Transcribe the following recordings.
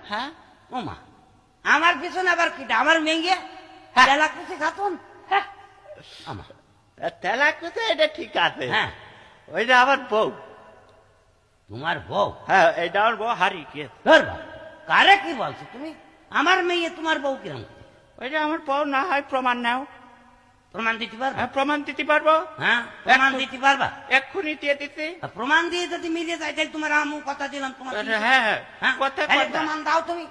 হ্যাঁ ও মা, আমার পিছনে আবার কিটা? আমার মেয়ে তেলাকুচি খাতুন? আমার তেলাকুচি এটা ঠিক আছে, হ্যাঁ, ওইটা আমার বউ। তোমার বউ? হ্যাঁ, এটা আমার বউ হারি কে। কারে কি বলছো তুমি? আমার মেয়ে তোমার বউ কিরম? ওইটা আমার বউ না হয় প্রমাণ নাও। প্রমাণ দিতে পারবা? হ্যাঁ, প্রমাণ দিতে পারবো। হ্যাঁ, প্রমাণ দিতে পারবা? এক্ষুনি দিয়ে দিতে। প্রমাণ দিয়ে যদি মিলে যায় তাহলে তোমার আমু কথা দিলাম তোমার। হ্যাঁ হ্যাঁ, হ্যাঁ, কথা তাহলে প্রমাণ দাও তুমি।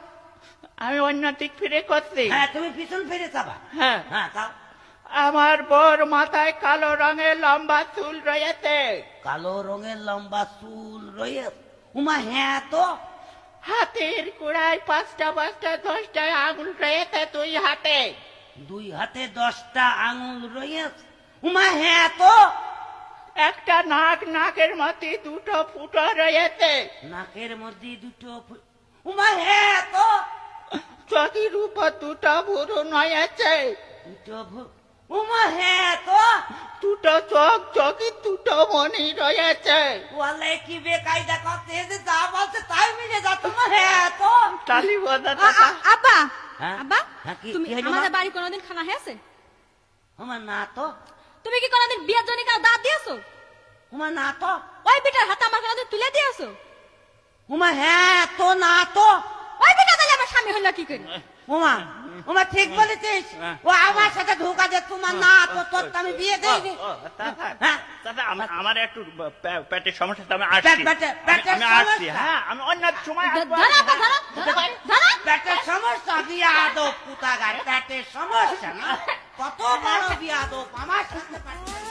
আমি অন্য দিক ফিরে করছি। হ্যাঁ, তুমি পিছন ফিরে যাবা। হ্যাঁ হ্যাঁ, তাও। আমার বউর মাথায় কালো রঙের লম্বা চুল রয়েছে। কালো রঙের লম্বা চুল রয়েছে? উমা হ্যাঁ তো। হাতের কুড়ায় 5টা 5টা 10টা আঙুল রয়েছে দুই হাতে। দুই হাতে 10টা আঙুল রয়েছে? উমা হ্যাঁ তো। একটা নাক, নাকের মধ্যে 2টো ফুটো রয়েছে। নাকের মধ্যে 2টো উমা হ্যাঁ তো। চোখের উপর 2টো ভুরু রয়েছে। 2টো উমা হ্যাঁ তো। 2টো চোখ, চোখে 2টো মণি রয়েছে। ওয়ালে কি বেকায়দা করতে যে যা বলছে তাই মিলে যা। তোমার হ্যাঁ তো। তালি বোঝা আব্বা, হ্যাঁ? আব্বা, হ্যাঁ, কি- তুমি কি হইলো আমাদের মা? বাড়ি কোনোদিন খানা হয়েছে? উমা না তো। তুমি কি কোনোদিন বিয়ের জন্য কাউ দাঁত দিয়েছো? উমা না তো। ওই বেটার হাতে আমার কোনোদিন তুলে দিয়েছো? উমা হ্যাঁ তো না তো। ওই বেটা তাহলে আমার স্বামী হলো কি করে? উমা, উমা ঠিক বলেছিস। ও আমার সাথে ধোকা দে। তোমার না তো, তোর তো আমি বিয়ে দিইনি। হ্যাঁ, দাদা আমার একটু পেটের সমস্যা, তো আমি আসছি। পেটের আমি আসছি। সমস্যা? হ্যাঁ, আমি অন্য সময় আসবো। ধরো আব্বা, ধরো, ধরো। পেটের সমস্যা? বিয়াদব কুতাগার পেটের সমস্যা না? কত বড় বিয়াদব আমার সাথে পেটের